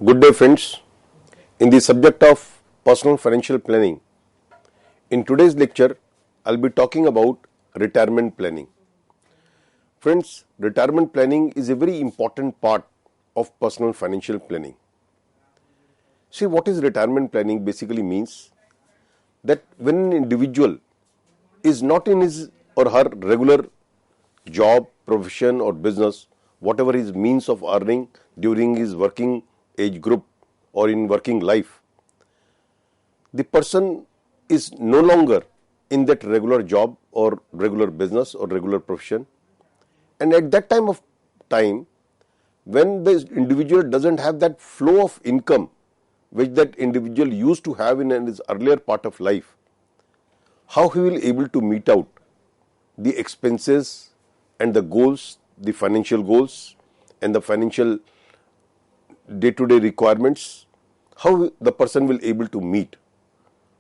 Good day friends. In the subject of personal financial planning, in today's lecture, I'll be talking about retirement planning. Friends, retirement planning is a very important part of personal financial planning. See, what is retirement planning basically means that when an individual is not in his or her regular job, profession or business, whatever his means of earning during his working age group or in working life, the person is no longer in that regular job or regular business or regular profession, and at that time when the individual doesn't have that flow of income which that individual used to have in his earlier part of life, how he will able to meet out the expenses and the goals, the financial goals and the financial day-to-day requirements, how the person will able to meet.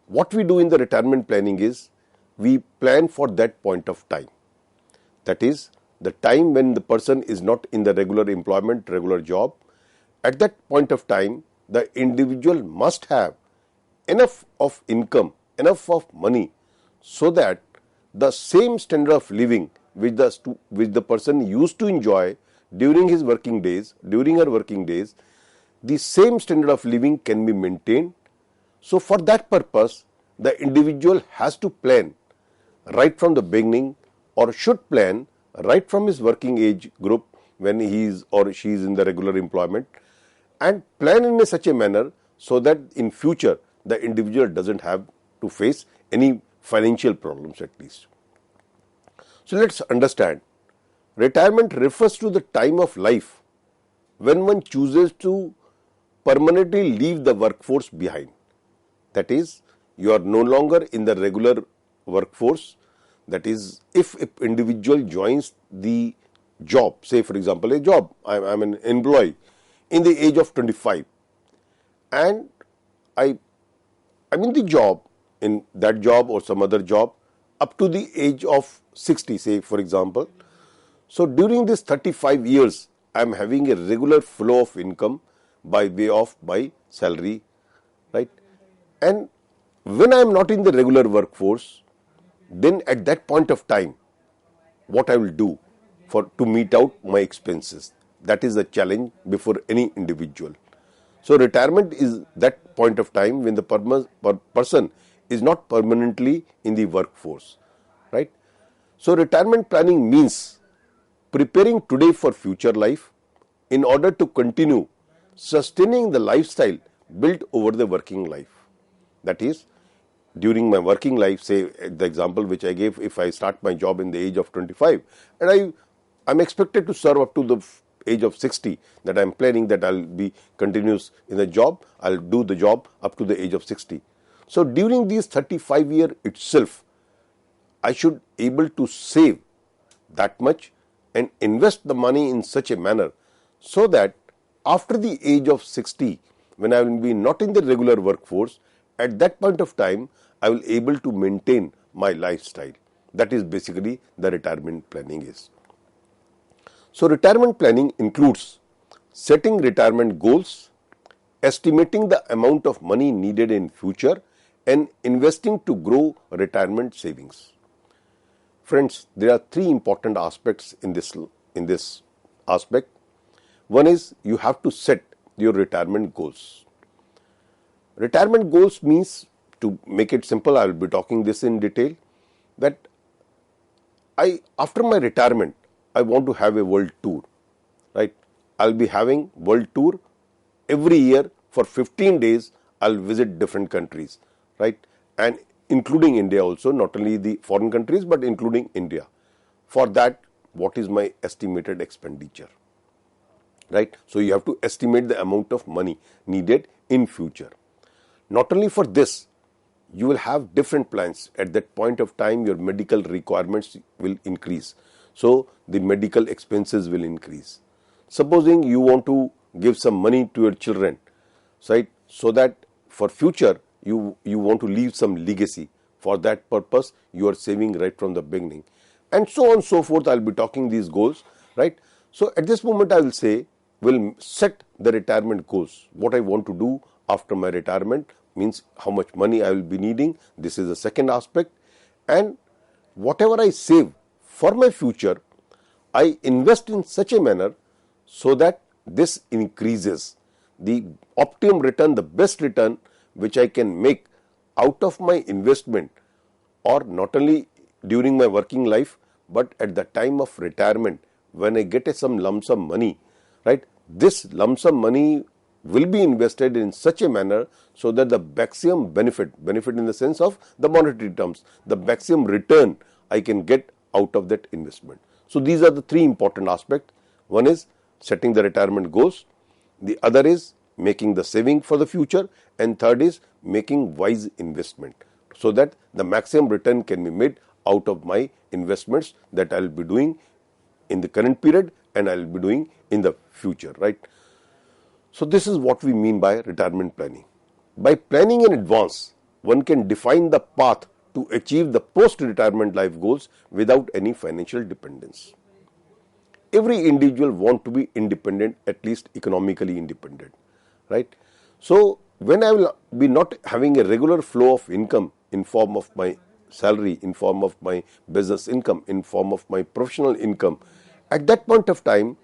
What we do in the retirement planning is we plan for that point of time. That is the time when the person is not in the regular employment, regular job. At that point of time, the individual must have enough of income, enough of money, so that the same standard of living which the person used to enjoy during his working days, during her working days, the same standard of living can be maintained. So for that purpose, the individual has to plan right from the beginning, or should plan right from his working age group when he is or she is in the regular employment, and plan in such a manner so that in future the individual doesn't have to face any financial problems at least. So let's understand. Retirement refers to the time of life when one chooses to permanently leave the workforce behind. That is, you are no longer in the regular workforce. That is, if an individual joins the job, say for example a job, I'm an employee in the age of 25 and I'm in the job, in that job or some other job up to the age of 60, say for example. So during this 35 years, I'm having a regular flow of income by way of my salary, right? And when I am not in the regular workforce, then at that point of time, what I will do to meet out my expenses? That is a challenge before any individual. So retirement is that point of time when the person is not permanently in the workforce, right? So retirement planning means preparing today for future life in order to continue sustaining the lifestyle built over the working life. That is, during my working life, say the example which I gave, if I start my job in the age of 25 and I'm expected to serve up to the age of 60, that I'm planning that I'll be continuous in the job, I'll do the job up to the age of 60. So during these 35 years itself, I should able to save that much and invest the money in such a manner so that after the age of 60, when I will be not in the regular workforce, at that point of time, I will able to maintain my lifestyle. That is basically the retirement planning is. So retirement planning includes setting retirement goals, estimating the amount of money needed in future, and investing to grow retirement savings. Friends, there are three important aspects in this aspect. One is you have to set your retirement goals. Retirement goals means, to make it simple, I will be talking this in detail, that after my retirement, I want to have a world tour, right? I'll be having world tour every year for 15 days. I'll visit different countries, right? And including India also, not only the foreign countries, but including India. For that, what is my estimated expenditure, right? So you have to estimate the amount of money needed in future. Not only for this, you will have different plans. At that point of time, your medical requirements will increase. So the medical expenses will increase. Supposing you want to give some money to your children, right? So that for future, you want to leave some legacy. For that purpose, you are saving right from the beginning. And so on and so forth, I'll be talking these goals, right? So at this moment, I will say, we'll set the retirement goals. What I want to do after my retirement means how much money I will be needing. This is the second aspect. And whatever I save for my future, I invest in such a manner so that this increases the optimum return, the best return which I can make out of my investment, or not only during my working life but at the time of retirement when I get some lump sum money, right? This lump sum money will be invested in such a manner so that the maximum benefit in the sense of the monetary terms, the maximum return I can get out of that investment. So these are the three important aspects. One is setting the retirement goals, the other is making the saving for the future, and third is making wise investment so that the maximum return can be made out of my investments that I will be doing in the current period and I will be doing in the future, right? So this is what we mean by retirement planning. By planning in advance, one can define the path to achieve the post-retirement life goals without any financial dependence. Every individual wants to be independent, at least economically independent, right? So when I will be not having a regular flow of income in form of my salary, in form of my business income, in form of my professional income, at that point of time,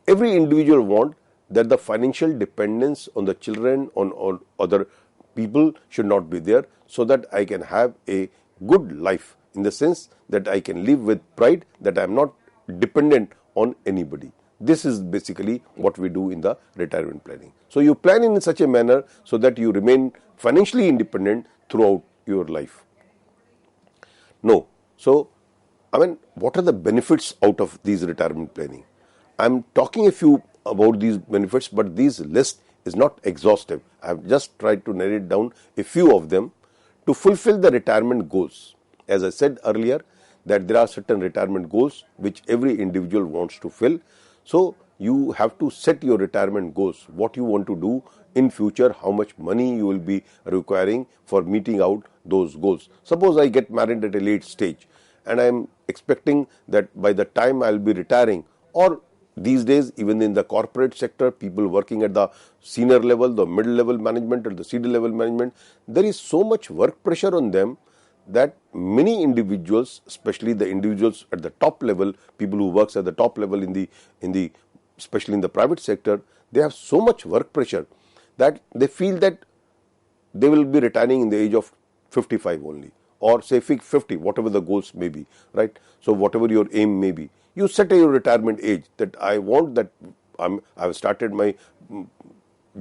every individual wants that the financial dependence on the children, on other people should not be there, so that I can have a good life in the sense that I can live with pride, that I am not dependent on anybody. This is basically what we do in the retirement planning. So you plan in such a manner so that you remain financially independent throughout your life. No. So, what are the benefits out of these retirement planning? I'm talking a few about these benefits, but this list is not exhaustive. I have just tried to narrate down a few of them. To fulfill the retirement goals, as I said earlier, that there are certain retirement goals which every individual wants to fill. So you have to set your retirement goals, what you want to do in future, how much money you will be requiring for meeting out those goals. Suppose I get married at a late stage and I am expecting that by the time I will be retiring, or these days even in the corporate sector, people working at the senior level, the middle level management or the senior level management, there is so much work pressure on them that many individuals, especially the individuals at the top level, people who works at the top level in the especially in the private sector, they have so much work pressure that they feel that they will be retiring in the age of 55 only, or say 50, whatever the goals may be, right? So whatever your aim may be, you set a your retirement age that I want that I've started my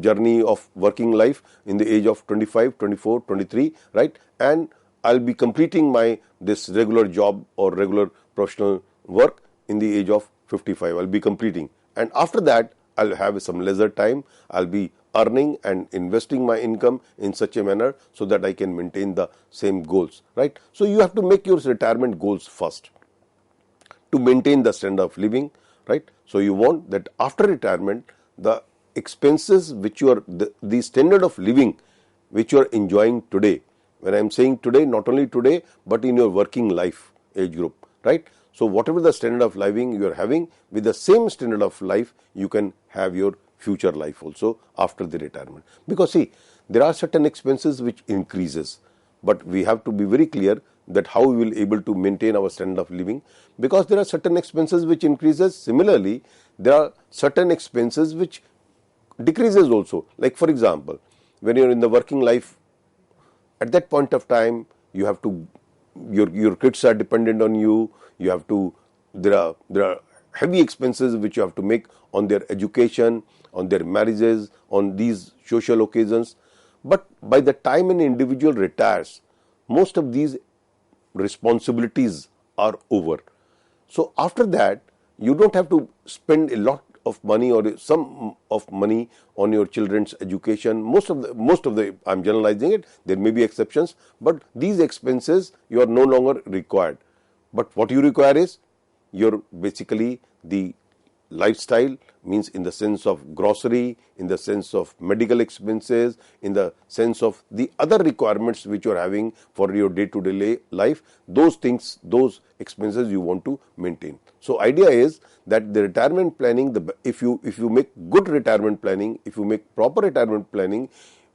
journey of working life in the age of 25, 24, 23, right? And I'll be completing my this regular job or regular professional work in the age of 55. I'll be completing, and after that I'll have some leisure time. I'll be earning and investing my income in such a manner so that I can maintain the same goals, right? So you have to make your retirement goals first to maintain the standard of living, right? So you want that after retirement, the expenses which you are the standard of living which you are enjoying today. When I am saying today, not only today, but in your working life age group, right? So whatever the standard of living you are having, with the same standard of life, you can have your future life also after the retirement. Because see, there are certain expenses which increases, but we have to be very clear that how we will able to maintain our standard of living, because there are certain expenses which increases. Similarly, there are certain expenses which decreases also. Like for example, when you are in the working life, at that point of time, you have to, your kids are dependent on you. You have to, there are heavy expenses which you have to make on their education, on their marriages, on these social occasions. But by the time an individual retires, most of these responsibilities are over. So after that, you don't have to spend a lot of money or some of money on your children's education. Most of the I'm generalizing it, there may be exceptions, but these expenses you are no longer required. But what you require is your basically the lifestyle means in the sense of grocery, in the sense of medical expenses, in the sense of the other requirements which you are having for your day-to-day life, those things, those expenses you want to maintain. So idea is that the retirement planning, if you make good retirement planning, if you make proper retirement planning,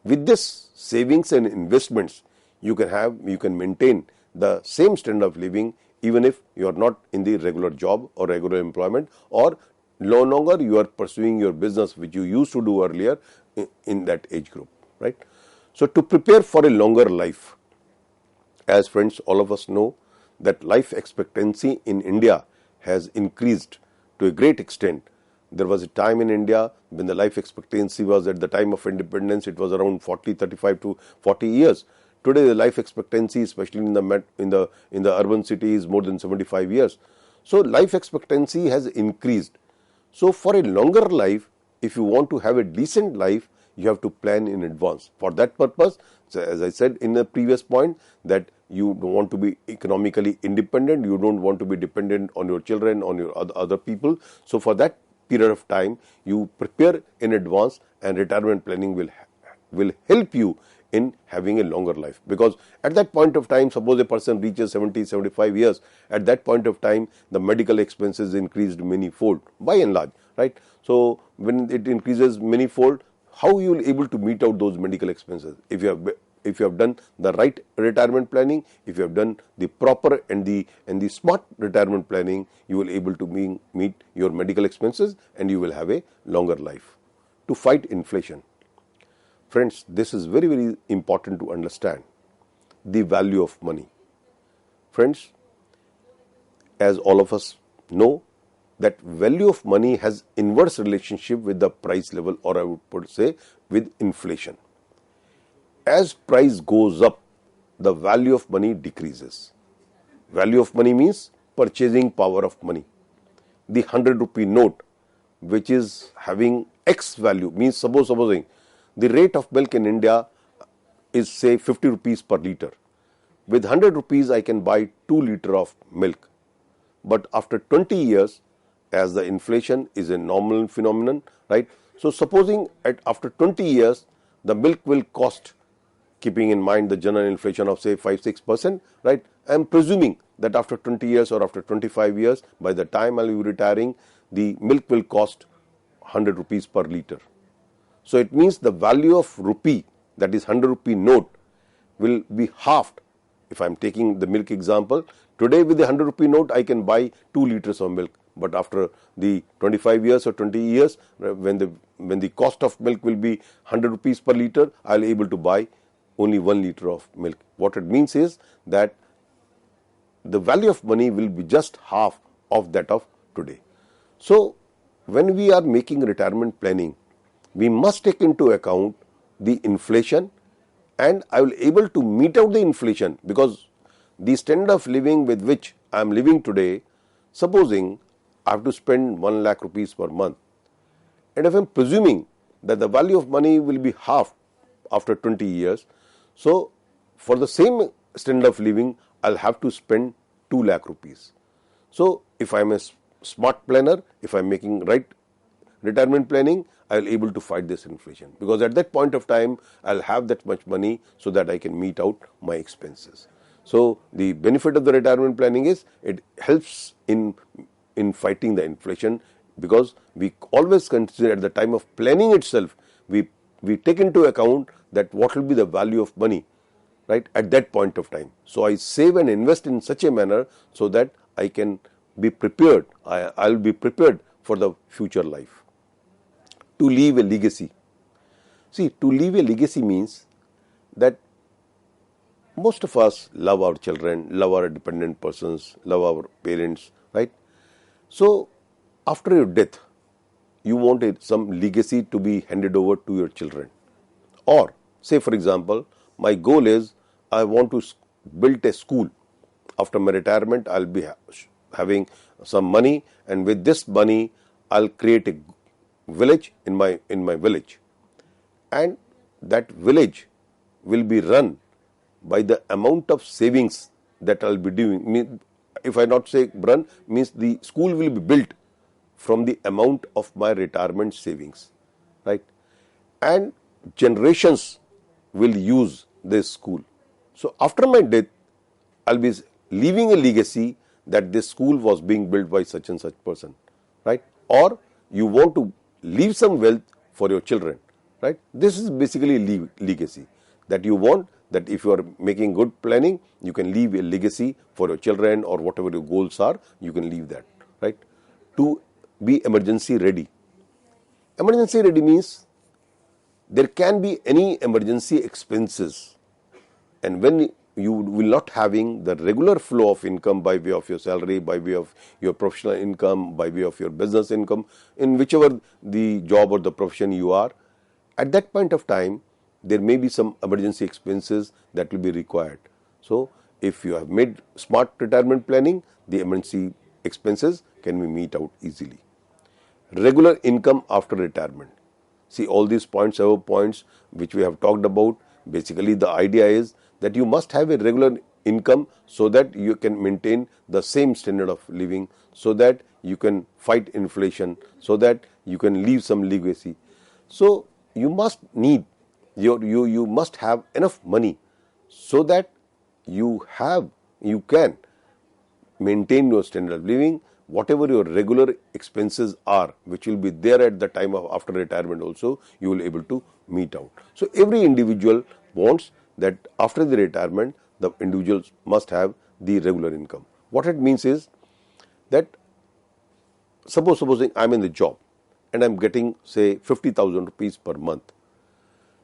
with this savings and investments, you can maintain the same standard of living even if you are not in the regular job or regular employment, or no longer you are pursuing your business which you used to do earlier in that age group, right? So to prepare for a longer life, as friends, all of us know that life expectancy in India has increased to a great extent. There was a time in India when the life expectancy was, at the time of independence, it was around 35 to 40 years. Today, the life expectancy, especially in the urban cities, is more than 75 years. So life expectancy has increased. So for a longer life, if you want to have a decent life, you have to plan in advance. For that purpose, so as I said in the previous point, that you want to be economically independent, you don't want to be dependent on your children, on your other people. So for that period of time, you prepare in advance, and retirement planning will help you in having a longer life. Because at that point of time, suppose a person reaches 70, 75 years, at that point of time, the medical expenses increased many-fold, by and large, right? So when it increases many-fold, how you will able to meet out those medical expenses? If you have done the right retirement planning, if you have done the proper and the smart retirement planning, you will able to meet your medical expenses, and you will have a longer life. To fight inflation, friends, this is very, very important to understand the value of money. Friends, as all of us know, that value of money has inverse relationship with the price level, or I would say with inflation. As price goes up, the value of money decreases. Value of money means purchasing power of money. The 100 rupee note, which is having X value, means supposing the rate of milk in India is say 50 rupees per liter. With 100 rupees, I can buy 2 liters of milk. But after 20 years, as the inflation is a normal phenomenon, right? So supposing after 20 years, the milk will cost, keeping in mind the general inflation of say 5-6%, right? I am presuming that after 20 years or after 25 years, by the time I will be retiring, the milk will cost 100 rupees per liter. So it means the value of rupee, that is 100 rupee note, will be halved. If I am taking the milk example, today with the 100 rupee note, I can buy 2 liters of milk. But after the 25 years or 20 years, when the cost of milk will be 100 rupees per liter, I will be able to buy only 1 liter of milk. What it means is that the value of money will be just half of that of today. So when we are making retirement planning, we must take into account the inflation, and I will able to meet out the inflation, because the standard of living with which I am living today, supposing I have to spend 1 lakh rupees per month, and if I am presuming that the value of money will be half after 20 years, so for the same standard of living, I will have to spend 2 lakh rupees. So if I am a smart planner, if I am making right retirement planning, I will able to fight this inflation, because at that point of time, I will have that much money so that I can meet out my expenses. So the benefit of the retirement planning is it helps in fighting the inflation, because we always consider at the time of planning itself, we take into account that what will be the value of money, right, at that point of time. So I save and invest in such a manner so that I can be prepared, I will be prepared for the future life. To leave a legacy. See, to leave a legacy means that most of us love our children, love our dependent persons, love our parents, right? So after your death, you want some legacy to be handed over to your children. Or say for example, my goal is I want to build a school. After my retirement, I will be having some money, and with this money, I will create a village in my village, and that village will be run by the amount of savings that I will be doing. If I not say run, means the school will be built from the amount of my retirement savings, right? And generations will use this school. So after my death, I'll be leaving a legacy that this school was being built by such and such person, right? Or you want to leave some wealth for your children, right? This is basically legacy, that you want that if you are making good planning, you can leave a legacy for your children, or whatever your goals are, you can leave that, right? To be emergency ready. Emergency ready means there can be any emergency expenses, and when you will not having the regular flow of income by way of your salary, by way of your professional income, by way of your business income, in whichever the job or the profession you are, at that point of time, there may be some emergency expenses that will be required. So if you have made smart retirement planning, the emergency expenses can be meet out easily. Regular income after retirement. See, all these points are points which we have talked about. Basically, the idea is that you must have a regular income so that you can maintain the same standard of living, so that you can fight inflation, so that you can leave some legacy. So you must need you must have enough money so that you can maintain your standard of living, whatever your regular expenses are, which will be there at the time of after retirement also, you will able to meet out. So every individual wants that after the retirement, the individuals must have the regular income. What it means is that supposing I'm in the job and I'm getting say 50,000 rupees per month.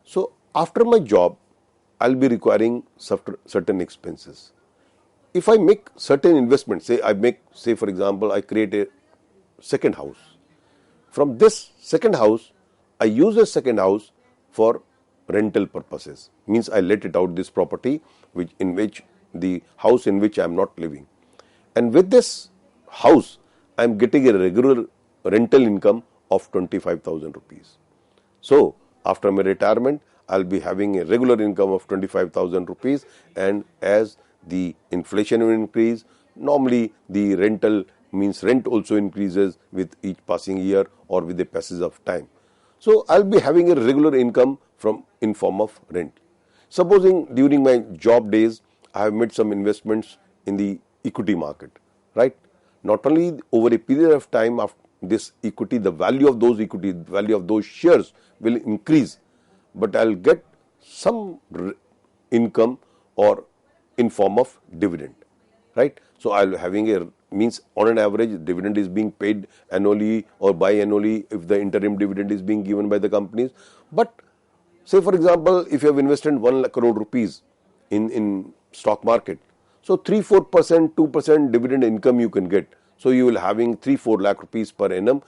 So after my job, I'll be requiring certain expenses. If I make certain investments, say for example, I create a second house. From this second house, I use the second house for rental purposes. Means I let it out this property, the house in which I am not living. And with this house, I am getting a regular rental income of 25,000 rupees. So after my retirement, I'll be having a regular income of 25,000 rupees, and as the inflation will increase, normally the rent also increases with each passing year or with the passage of time. So I'll be having a regular income in form of rent. Supposing during my job days, I have made some investments in the equity market, right? Not only over a period of time of this equity, the value of those shares will increase, but I'll get some income or in form of dividend, right? So I'll having means on an average dividend is being paid annually or biannually if the interim dividend is being given by the companies. But say for example, if you have invested 1 crore rupees in stock market, so 3-4%, 2% dividend income you can get. So you will having 3-4 lakh rupees per annum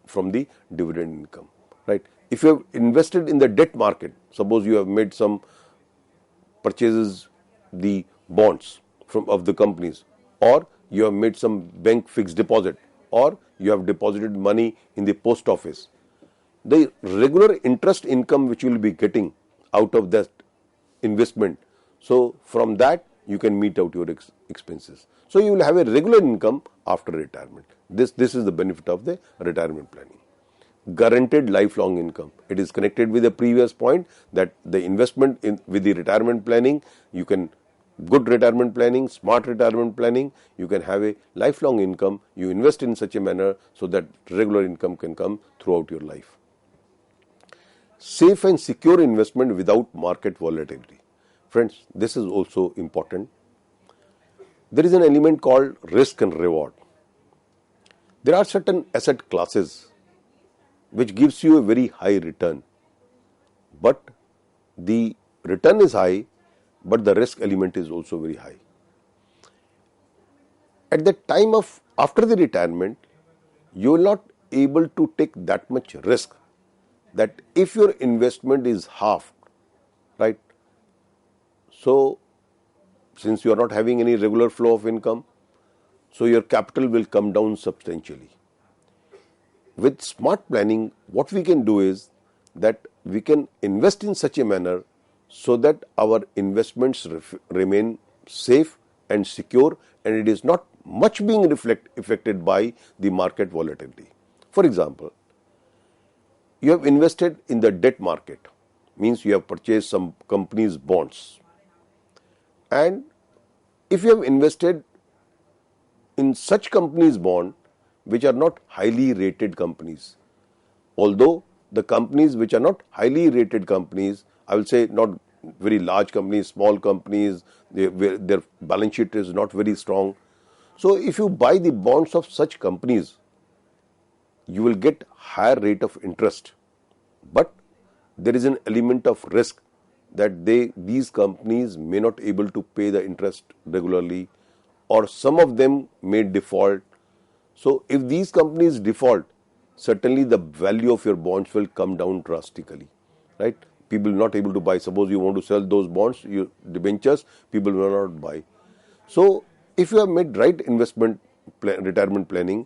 from the dividend income, right? If you have invested in the debt market, suppose you have made some purchases, the bonds of the companies, or you have made some bank fixed deposit, or you have deposited money in the post office, the regular interest income which you will be getting out of that investment, so from that you can meet out your expenses. So you will have a regular income after retirement. This is the benefit of the retirement planning. Guaranteed lifelong income. It is connected with the previous point that the investment with the retirement planning, you can good retirement planning, smart retirement planning, you can have a lifelong income. You invest in such a manner so that regular income can come throughout your life. Safe and secure investment without market volatility. Friends, this is also important. There is an element called risk and reward. There are certain asset classes which gives you a very high return, but the return is high, but the risk element is also very high. At the time of after the retirement, you are not able to take that much risk, that if your investment is half, right? So since you are not having any regular flow of income, so your capital will come down substantially. With smart planning, what we can do is that we can invest in such a manner so that our investments remain safe and secure, and it is not much being affected by the market volatility. For example, you have invested in the debt market, means you have purchased some companies' bonds. And if you have invested in such companies' bond which are not highly rated companies, although the companies which are not highly rated companies, I will say not very large companies, small companies, their balance sheet is not very strong. So if you buy the bonds of such companies, you will get higher rate of interest, but there is an element of risk that these companies may not able to pay the interest regularly, or some of them may default. So if these companies default, certainly the value of your bonds will come down drastically, right? People not able to buy. Suppose you want to sell those bonds, debentures, people will not buy. So if you have made right investment retirement planning,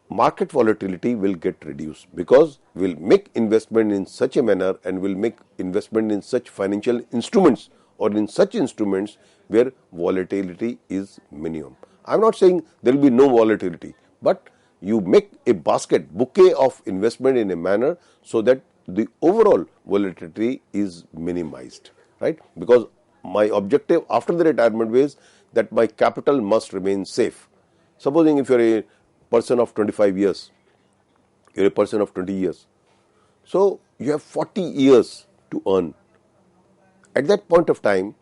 market volatility will get reduced, because we'll make investment in such a manner and will make investment in such financial instruments or in such instruments where volatility is minimum. I'm not saying there will be no volatility, but you make a bouquet of investment in a manner so that the overall volatility is minimized, right? Because my objective after the retirement is that my capital must remain safe. Supposing if you're a person of 25 years, you're a person of 20 years, so you have 40 years to earn. At that point of time,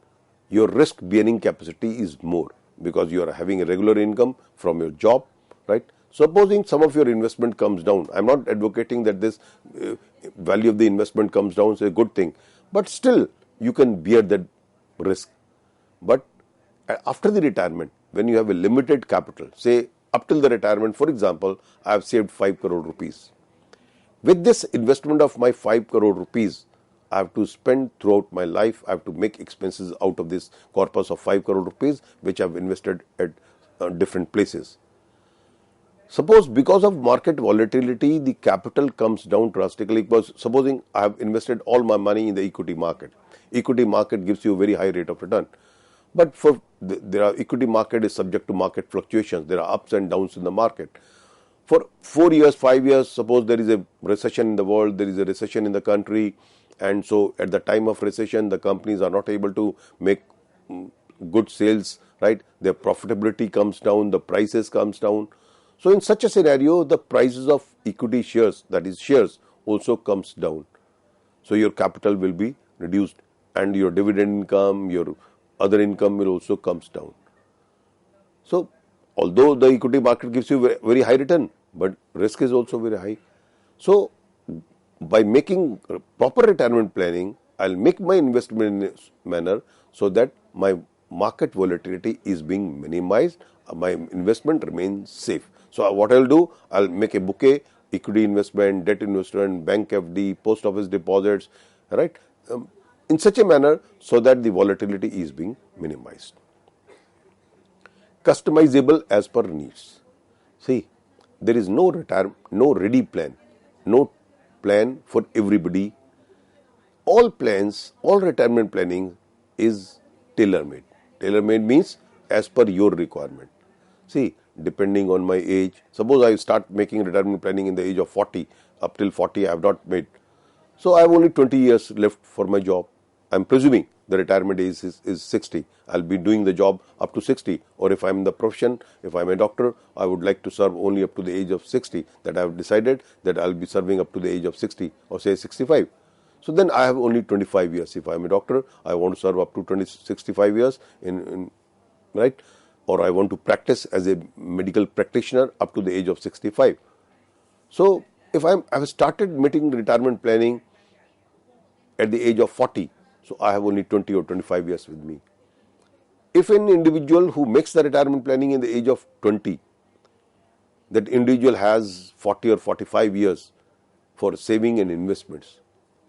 your risk bearing capacity is more, because you are having a regular income from your job, right? Supposing some of your investment comes down, I'm not advocating that this value of the investment comes down is a good thing, but still you can bear that risk. But after the retirement, when you have a limited capital, say up till the retirement, for example, I have saved 5 crore rupees. With this investment of my 5 crore rupees, I have to spend throughout my life, I have to make expenses out of this corpus of 5 crore rupees which I have invested at different places. Suppose because of market volatility, the capital comes down drastically, because supposing I have invested all my money in the equity market. Equity market gives you a very high rate of return. But for equity market is subject to market fluctuations. There are ups and downs in the market. For 4 years, 5 years, suppose there is a recession in the world, there is a recession in the country, and so at the time of recession, the companies are not able to make good sales, right? Their profitability comes down, the prices comes down. So in such a scenario, the prices of equity shares, that is shares, also comes down. So your capital will be reduced, and your dividend income, your other income will also comes down. So although the equity market gives you very high return, but risk is also very high. So by making proper retirement planning, I'll make my investment in a manner so that my market volatility is being minimized, my investment remains safe. So what I'll do, I'll make a bouquet: equity investment, debt investment, bank FD, post office deposits, right? In such a manner so that the volatility is being minimized. Customizable as per needs. See, there is no ready plan, no plan for everybody. All plans, all retirement planning is tailor-made. Tailor-made means as per your requirement. See, depending on my age, suppose I start making retirement planning in the age of 40, up till 40 I have not made. So I have only 20 years left for my job. I am presuming the retirement age is 60. I'll be doing the job up to 60. Or if I'm in the profession, if I'm a doctor, I would like to serve only up to the age of 60. That I have decided that I'll be serving up to the age of 60 or say 65. So then I have only 25 years. If I'm a doctor, I want to serve up to 65 years right? Or I want to practice as a medical practitioner up to the age of 65. So if I have started making retirement planning at the age of 40, so I have only 20 or 25 years with me. If an individual who makes the retirement planning in the age of 20, that individual has 40 or 45 years for saving and investments,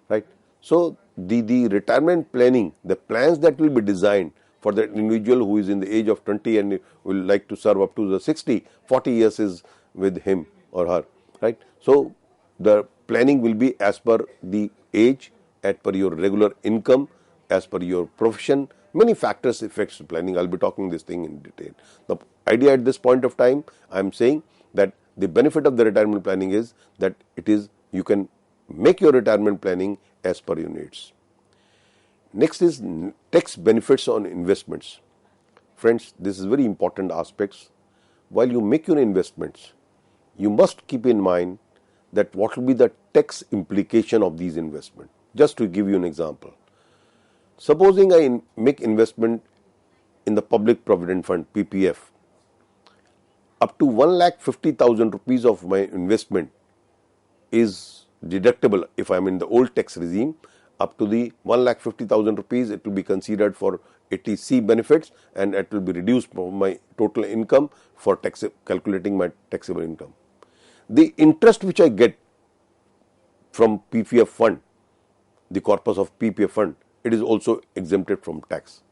right? So the retirement planning, the plans that will be designed for that individual who is in the age of 20 and will like to serve up to the 60, 40 years is with him or her, right? So the planning will be as per the age, as per your regular income, as per your profession. Many factors affects planning. I'll be talking this thing in detail. The idea at this point of time, I'm saying that the benefit of the retirement planning is that you can make your retirement planning as per your needs. Next is tax benefits on investments. Friends, this is very important aspects. While you make your investments, you must keep in mind that what will be the tax implication of these investments. Just to give you an example, supposing I make investment in the Public Provident Fund (PPF), up to 1,50,000 rupees of my investment is deductible if I am in the old tax regime. Up to the 1,50,000 rupees, it will be considered for 80C benefits, and it will be reduced from my total income for calculating my taxable income. The interest which I get from PPF fund, the corpus of PPF fund, it is also exempted from tax.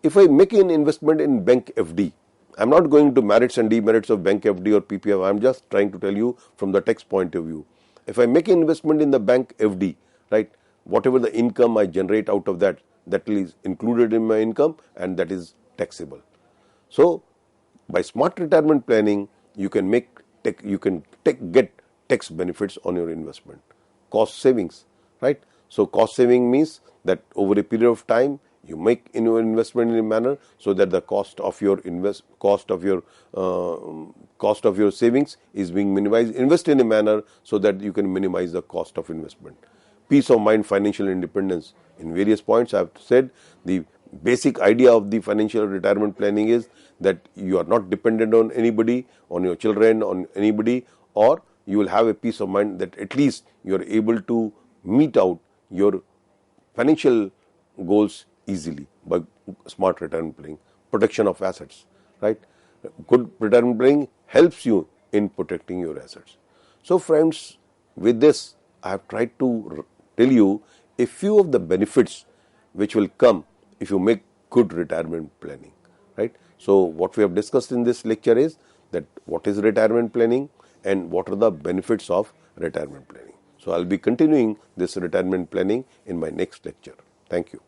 If I make an investment in bank FD, I am not going to merits and demerits of bank FD or PPF. I am just trying to tell you from the tax point of view. If I make an investment in the bank FD, right, whatever the income I generate out of that, that is included in my income, and that is taxable. So, by smart retirement planning, you can get tax benefits on your investment. Cost savings, right? So, cost saving means that over a period of time, you make in your investment in a manner so that the cost of your savings is being minimized. Invest in a manner so that you can minimize the cost of investment. Peace of mind, financial independence. In various points I have said the basic idea of the financial retirement planning is that you are not dependent on anybody, on your children, on anybody, or you will have a peace of mind that at least you are able to meet out your financial goals easily by smart retirement planning. Protection of assets, right? Good retirement planning helps you in protecting your assets. So friends, with this I have tried to tell you a few of the benefits which will come if you make good retirement planning, right? So what we have discussed in this lecture is that what is retirement planning and what are the benefits of retirement planning. So I'll be continuing this retirement planning in my next lecture. Thank you.